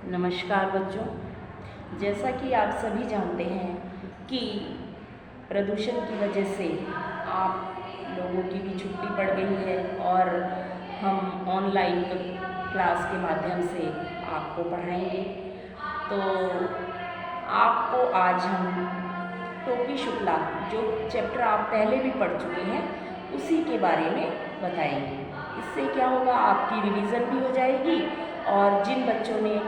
नमस्कार बच्चों। जैसा कि आप सभी जानते हैं कि प्रदूषण की वजह से आप लोगों की भी छुट्टी पड़ गई है और हम ऑनलाइन क्लास के माध्यम से आपको पढ़ाएंगे। तो आपको आज हम टोपी शुक्ला जो चैप्टर आप पहले भी पढ़ चुके हैं उसी के बारे में बताएंगे। इससे क्या होगा, आपकी रिवीज़न भी हो जाएगी और जिन बच्चों ने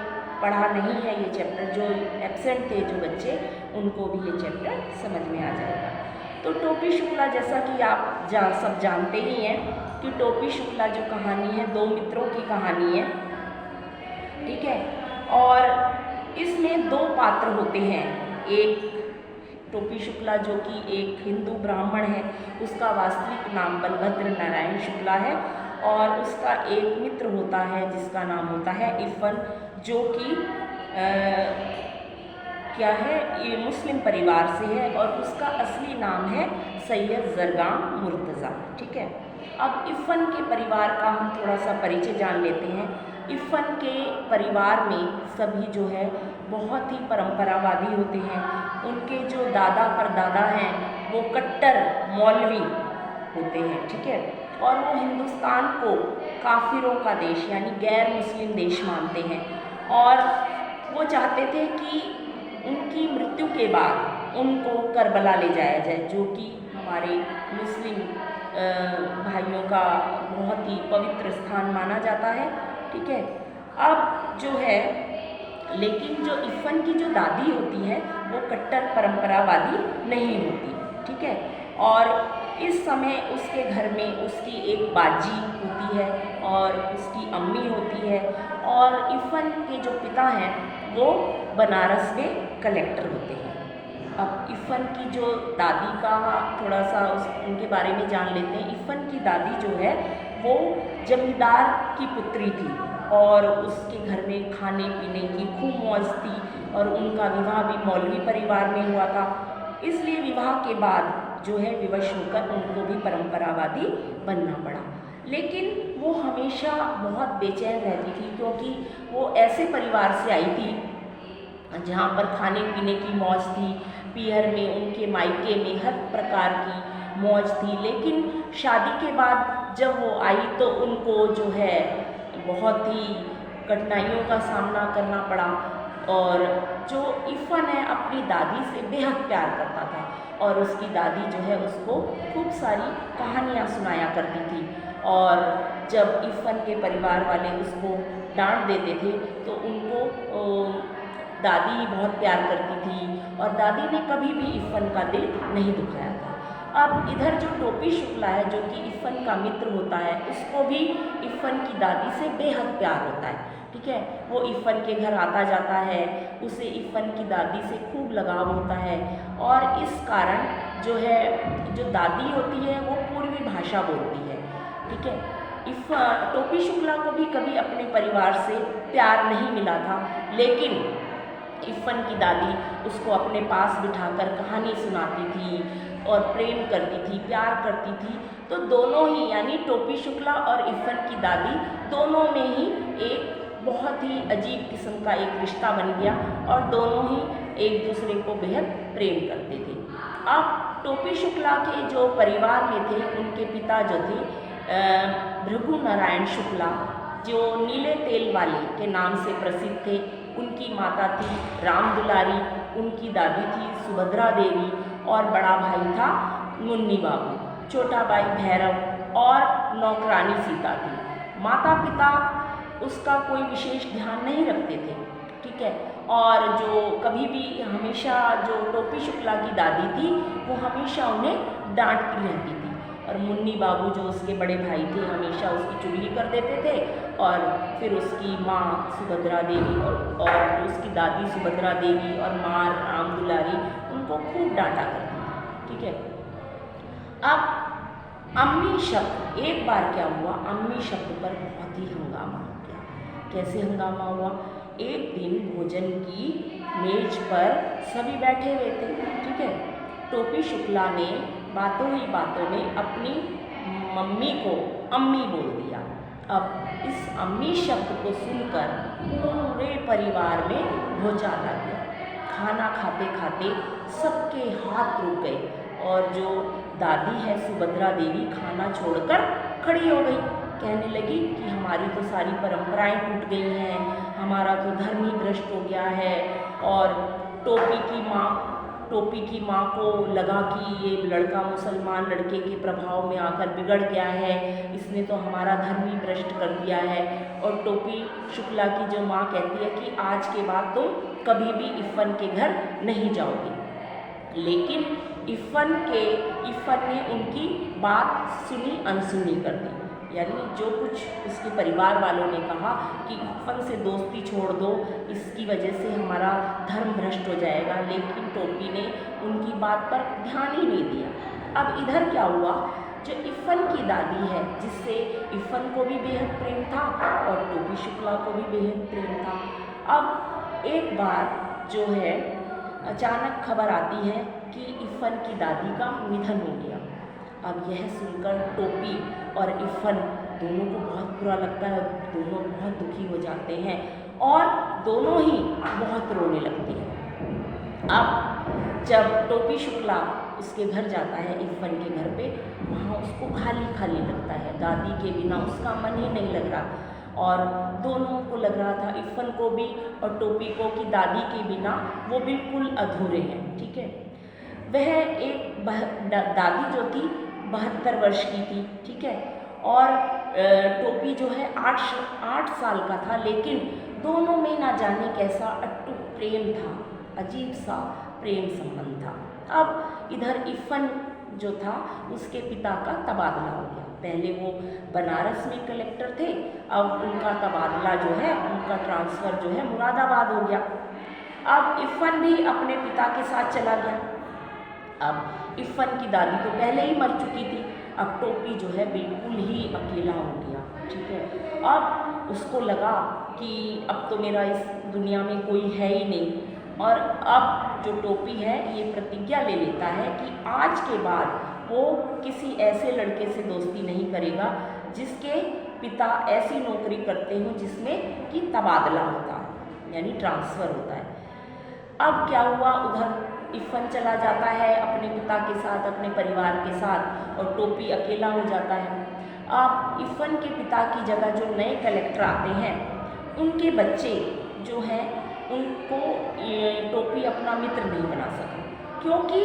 पढ़ा नहीं है ये चैप्टर, जो एब्सेंट थे जो बच्चे, उनको भी ये चैप्टर समझ में आ जाएगा। तो टोपी शुक्ला, जैसा कि आप सब जानते ही हैं कि टोपी शुक्ला जो कहानी है दो मित्रों की कहानी है, ठीक है। और इसमें दो पात्र होते हैं। एक टोपी शुक्ला जो कि एक हिंदू ब्राह्मण है, उसका वास्तविक नाम बलभद्र नारायण शुक्ला है, और उसका एक मित्र होता है जिसका नाम होता है इफ़न, जो कि क्या है, ये मुस्लिम परिवार से है और उसका असली नाम है सैयद जरगाम मुर्तज़ा, ठीक है। अब इफ़न के परिवार का हम थोड़ा सा परिचय जान लेते हैं। इफ़न के परिवार में सभी जो है बहुत ही परंपरावादी होते हैं। उनके जो दादा परदादा हैं वो कट्टर मौलवी होते हैं, ठीक है। और वो हिंदुस्तान को काफिरों का देश यानी गैर मुस्लिम देश मानते हैं, और वो चाहते थे कि उनकी मृत्यु के बाद उनको करबला ले जाया जाए, जो कि हमारे मुस्लिम भाइयों का बहुत ही पवित्र स्थान माना जाता है, ठीक है। अब जो है, लेकिन जो इफ़न की जो दादी होती है वो कट्टर परंपरावादी नहीं होती, ठीक है। और इस समय उसके घर में उसकी एक बाजी होती है और उसकी अम्मी होती है, और इफ़न के जो पिता हैं वो बनारस में कलेक्टर होते हैं। अब इफ़न की जो दादी का थोड़ा सा उनके बारे में जान लेते हैं। इफ़न की दादी जो है वो जमींदार की पुत्री थी और उसके घर में खाने पीने की खूब मौज थी, और उनका विवाह भी मौलवी परिवार में हुआ था। इसलिए विवाह के बाद जो है विवश होकर उनको भी परंपरावादी बनना पड़ा। लेकिन वो हमेशा बहुत बेचैन रहती थी, क्योंकि वो ऐसे परिवार से आई थी जहाँ पर खाने पीने की मौज थी, पीहर में उनके मायके में हर प्रकार की मौज थी। लेकिन शादी के बाद जब वो आई तो उनको जो है बहुत ही कठिनाइयों का सामना करना पड़ा, और जो इफ़न है अपनी दादी से बेहद प्यार करता था, और उसकी दादी जो है उसको खूब सारी कहानियाँ सुनाया करती थी। और जब इफ़न के परिवार वाले उसको डांट देते थे तो उनको दादी ही बहुत प्यार करती थी, और दादी ने कभी भी इफ़न का दिल नहीं दुखाया था। अब इधर जो टोपी शुक्ला है जो कि इफ़न का मित्र होता है, उसको भी इफ़न की दादी से बेहद प्यार होता है, ठीक है। वो इफ़न के घर आता जाता है, उसे इफ़न की दादी से खूब लगाव होता है, और इस कारण जो है जो दादी होती है वो पूर्वी भाषा बोलती है, ठीक है। टोपी शुक्ला को भी कभी अपने परिवार से प्यार नहीं मिला था, लेकिन इफ़न की दादी उसको अपने पास बिठाकर कहानी सुनाती थी और प्रेम करती थी, प्यार करती थी। तो दोनों ही यानी टोपी शुक्ला और इफ़न की दादी दोनों में ही एक बहुत ही अजीब किस्म का एक रिश्ता बन गया, और दोनों ही एक दूसरे को बेहद प्रेम करते थे। अब टोपी शुक्ला के जो परिवार में थे, उनके पिता जो थे भृगु नारायण शुक्ला, जो नीले तेल वाले के नाम से प्रसिद्ध थे। उनकी माता थी राम दुलारी, उनकी दादी थी सुभद्रा देवी, और बड़ा भाई था मुन्नी बाबू, छोटा भाई भैरव, और नौकरानी सीता थी। माता पिता उसका कोई विशेष ध्यान नहीं रखते थे, ठीक है। और जो कभी भी हमेशा जो टोपी शुक्ला की दादी थी वो हमेशा उन्हें डांटती रहती थी, और मुन्नी बाबू जो उसके बड़े भाई थे हमेशा उसकी चुगली कर देते थे, और फिर उसकी माँ सुभद्रा देवी और उसकी दादी सुभद्रा देवी और माँ राम दुलारी उनको खूब डांटा करती थी, ठीक है। अब अम्मी शब्द, एक बार क्या हुआ, अम्मी शब्द पर बहुत ही हंगामा हो गया। कैसे हंगामा हुआ, एक दिन भोजन की मेज पर सभी बैठे हुए थे, ठीक है। टोपी शुक्ला ने बातों ही बातों में अपनी मम्मी को अम्मी बोल दिया, अब इस अम्मी शब्द को सुनकर पूरे परिवार में भूचाल आ गया। खाना खाते खाते सबके हाथ रुक गए और जो दादी है सुभद्रा देवी खाना छोड़कर खड़ी हो गई। कहने लगी कि हमारी तो सारी परंपराएं टूट गई हैं, हमारा तो धर्म ही भ्रष्ट हो गया है। और टोपी की माँ को लगा कि ये लड़का मुसलमान लड़के के प्रभाव में आकर बिगड़ गया है, इसने तो हमारा धर्म ही भ्रष्ट कर दिया है। और टोपी शुक्ला की जो माँ कहती है कि आज के बाद तुम कभी भी इफ़न के घर नहीं जाओगे। लेकिन इफ़न ने उनकी बात सुनी अनसुनी कर दी। यानी जो कुछ उसके परिवार वालों ने कहा कि इफ़न से दोस्ती छोड़ दो, इसकी वजह से हमारा धर्म भ्रष्ट हो जाएगा, लेकिन टोपी ने उनकी बात पर ध्यान ही नहीं दिया। अब इधर क्या हुआ, जो इफ़न की दादी है जिससे इफ़न को भी बेहद प्रेम था और टोपी शुक्ला को भी बेहद प्रेम था। अब एक बार जो है अचानक खबर आती है कि इफ़न की दादी का निधन हो गया। अब यह सुनकर टोपी और इफ़न दोनों को बहुत बुरा लगता है, दोनों बहुत दुखी हो जाते हैं और दोनों ही बहुत रोने लगते हैं। अब जब टोपी शुक्ला उसके घर जाता है इफ़न के घर पे, वहाँ उसको खाली खाली लगता है, दादी के बिना उसका मन ही नहीं लग रहा। और दोनों को लग रहा था, इफ़न को भी और टोपी को, कि दादी के बिना वो बिल्कुल अधूरे हैं। ठीक है, वह एक दादी जो थी 72 वर्ष की थी। ठीक है, और टोपी जो है 8 साल का था, लेकिन दोनों में ना जाने कैसा अटूट प्रेम था, अजीब सा प्रेम संबंध था। अब इधर इफ़न जो था उसके पिता का तबादला हो गया। पहले वो बनारस में कलेक्टर थे, अब उनका तबादला जो है, उनका ट्रांसफ़र जो है मुरादाबाद हो गया। अब इफ़न भी अपने पिता के साथ चला गया। अब इफ़न की दादी तो पहले ही मर चुकी थी, अब टोपी जो है बिल्कुल ही अकेला हो गया। ठीक है, अब उसको लगा कि अब तो मेरा इस दुनिया में कोई है ही नहीं। और अब जो टोपी है ये प्रतिज्ञा ले लेता है कि आज के बाद वो किसी ऐसे लड़के से दोस्ती नहीं करेगा जिसके पिता ऐसी नौकरी करते हों जिसमें कि तबादला होता है, यानी ट्रांसफ़र होता है। अब क्या हुआ, उधर इफ़न चला जाता है अपने पिता के साथ, अपने परिवार के साथ, और टोपी अकेला हो जाता है। अब इफ़न के पिता की जगह जो नए कलेक्टर आते हैं, उनके बच्चे जो हैं उनको टोपी अपना मित्र नहीं बना सका, क्योंकि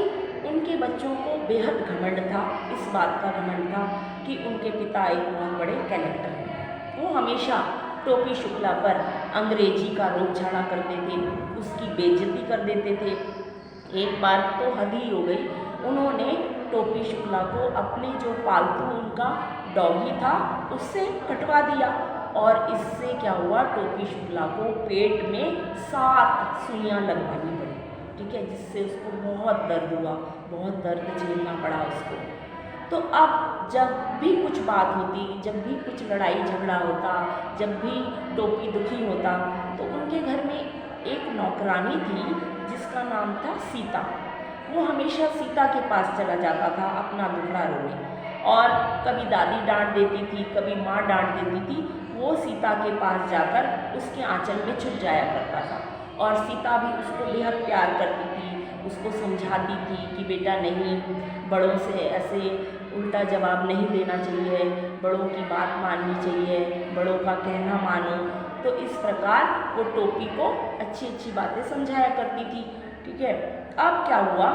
उनके बच्चों को बेहद घमंड था। इस बात का घमंड था कि उनके पिता एक बहुत बड़े कलेक्टर हैं। वो हमेशा टोपी शुक्ला पर अंग्रेजी का रोक झाड़ा करते थे, उसकी बेइज्जती कर देते थे। एक बार तो हद ही हो गई, उन्होंने टोपी शुक्ला को अपने जो पालतू उनका डॉगी था उससे कटवा दिया, और इससे क्या हुआ, टोपी शुक्ला को पेट में 7 सुइयाँ लगवानी पड़ी। ठीक है, जिससे उसको बहुत दर्द हुआ, बहुत दर्द झेलना पड़ा उसको। तो अब जब भी कुछ बात होती, जब भी कुछ लड़ाई झगड़ा होता, जब भी टोपी दुखी होता, तो उनके घर में एक नौकरानी थी जिसका नाम था सीता। वो हमेशा सीता के पास चला जाता था अपना दुखड़ा रोने, और कभी दादी डांट देती थी, कभी माँ डांट देती थी, वो सीता के पास जाकर उसके आंचल में छुप जाया करता था। और सीता भी उसको बेहद प्यार करती थी, उसको समझाती थी कि बेटा नहीं, बड़ों से ऐसे उल्टा जवाब नहीं देना चाहिए, बड़ों की बात माननी चाहिए, बड़ों का कहना मानो। तो इस प्रकार वो टोपी को अच्छी अच्छी बातें समझाया करती थी। ठीक है, अब क्या हुआ,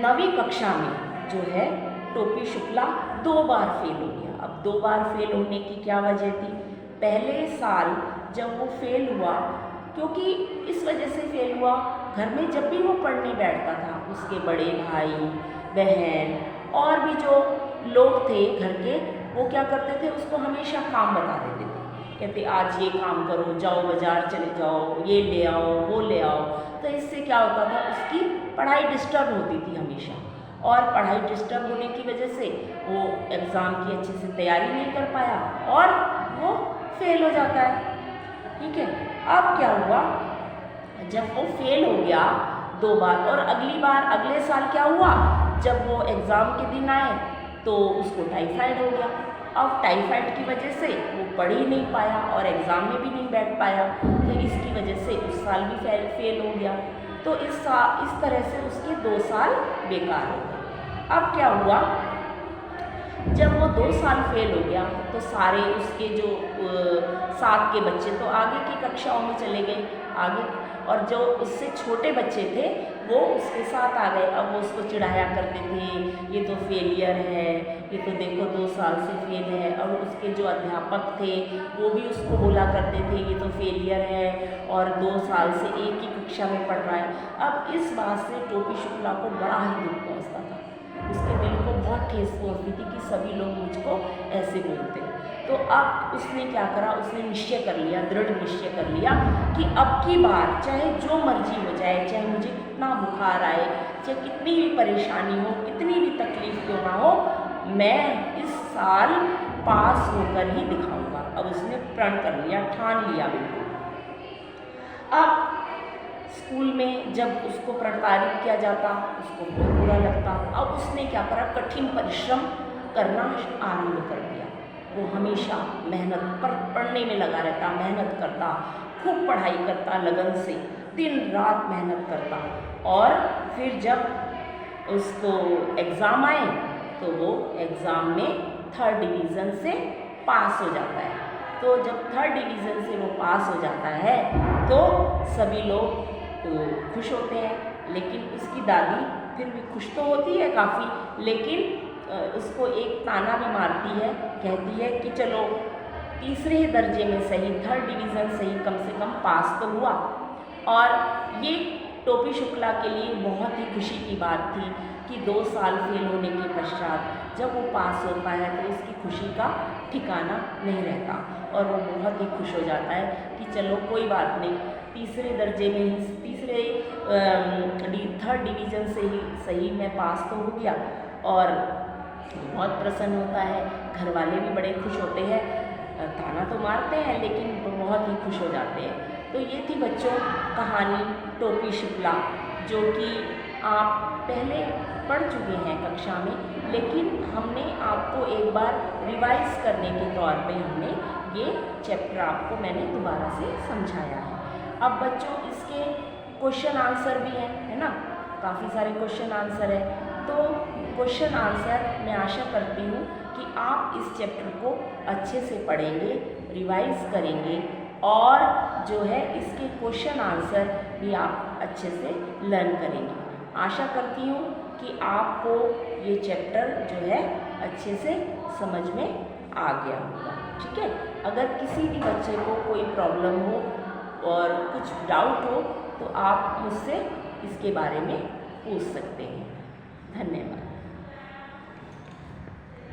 9वीं कक्षा में जो है टोपी शुक्ला 2 बार फेल हो गया। अब 2 बार फेल होने की क्या वजह थी, पहले साल जब वो फेल हुआ, क्योंकि इस वजह से फेल हुआ, घर में जब भी वो पढ़ने बैठता था, उसके बड़े भाई बहन और भी जो लोग थे घर के, वो क्या करते थे, उसको हमेशा काम बता देते थे। कहते आज ये काम करो, जाओ बाज़ार चले जाओ, ये ले आओ, वो ले आओ। तो इससे क्या होता था, उसकी पढ़ाई डिस्टर्ब होती थी हमेशा, और पढ़ाई डिस्टर्ब होने की वजह से वो एग्ज़ाम की अच्छे से तैयारी नहीं कर पाया और वो फेल हो जाता है। ठीक है, अब क्या हुआ, जब वो फेल हो गया 2 बार, और अगली बार अगले साल क्या हुआ, जब वो एग्ज़ाम के दिन आए तो उसको टाइफाइड हो गया। अब टाइफाइड की वजह से वो पढ़ ही नहीं पाया और एग्ज़ाम में भी नहीं बैठ पाया, तो इसकी वजह से उस साल भी फेल हो गया। तो इस तरह से उसके 2 साल बेकार हो गए। अब क्या हुआ, जब वो 2 साल फेल हो गया तो सारे उसके जो साथ के बच्चे तो आगे की कक्षाओं में चले गए आगे, और जो उससे छोटे बच्चे थे वो उसके साथ आ गए। अब वो उसको चिढ़ाया करते थे, ये तो फेलियर है, ये तो देखो 2 साल से फेल है। और उसके जो अध्यापक थे वो भी उसको बोला करते थे, ये तो फेलियर है और 2 साल से एक ही कक्षा में पढ़ रहा है। अब इस बात से टोपी शुक्ला को बड़ा ही दुख पहुँचता था, उसके दिल को बहुत ठेस पहुँचती थी कि सभी लोग मुझको ऐसे बोलते हैं। तो अब उसने क्या करा, उसने निश्चय कर लिया, दृढ़ निश्चय कर लिया कि अब की बार चाहे जो मर्जी हो जाए, चाहे मुझे कितना बुखार आए, चाहे कितनी भी परेशानी हो, कितनी भी तकलीफ क्यों ना हो, मैं इस साल पास होकर ही दिखाऊंगा। अब उसने प्रण कर लिया, ठान लिया बिल्कुल। अब स्कूल में जब उसको प्रताड़ित किया जाता उसको बहुत बुरा लगता। अब उसने क्या करा, कठिन परिश्रम करना आरंभ कर दिया। वो हमेशा मेहनत पर पढ़ने में लगा रहता, मेहनत करता, खूब पढ़ाई करता, लगन से दिन रात मेहनत करता। और फिर जब उसको एग्ज़ाम आए तो वो एग्ज़ाम में 3rd डिवीज़न से पास हो जाता है। तो जब 3rd डिवीज़न से वो पास हो जाता है तो सभी लोग खुश होते हैं, लेकिन उसकी दादी फिर भी खुश तो होती है काफ़ी, लेकिन उसको एक ताना भी मारती है, कहती है कि चलो 3रे दर्जे में सही, 3rd डिवीज़न सही, कम से कम पास तो हुआ। और ये टोपी शुक्ला के लिए बहुत ही खुशी की बात थी कि 2 साल फेल होने के पश्चात जब वो पास होता है तो उसकी खुशी का ठिकाना नहीं रहता और वो बहुत ही खुश हो जाता है कि चलो कोई बात नहीं, 3रे दर्जे में ही 3rd डिवीज़न से ही सही मैं पास तो हो गया। और बहुत प्रसन्न होता है, घर वाले भी बड़े खुश होते हैं, ताना तो मारते हैं लेकिन बहुत ही खुश हो जाते हैं। तो ये थी बच्चों कहानी टोपी शुक्ला, जो कि आप पहले पढ़ चुके हैं कक्षा में, लेकिन हमने आपको एक बार रिवाइज करने के तौर पे हमने ये चैप्टर आपको मैंने दोबारा से समझाया है। अब बच्चों इसके क्वेश्चन आंसर भी हैं, है ना, काफ़ी सारे क्वेश्चन आंसर है। तो क्वेश्चन आंसर मैं आशा करती हूँ कि आप इस चैप्टर को अच्छे से पढ़ेंगे, रिवाइज करेंगे और जो है इसके क्वेश्चन आंसर भी आप अच्छे से लर्न करेंगे। आशा करती हूँ कि आपको ये चैप्टर जो है अच्छे से समझ में आ गया होगा। ठीक है, अगर किसी भी बच्चे को कोई प्रॉब्लम हो और कुछ डाउट हो तो आप मुझसे इसके बारे में पूछ सकते हैं।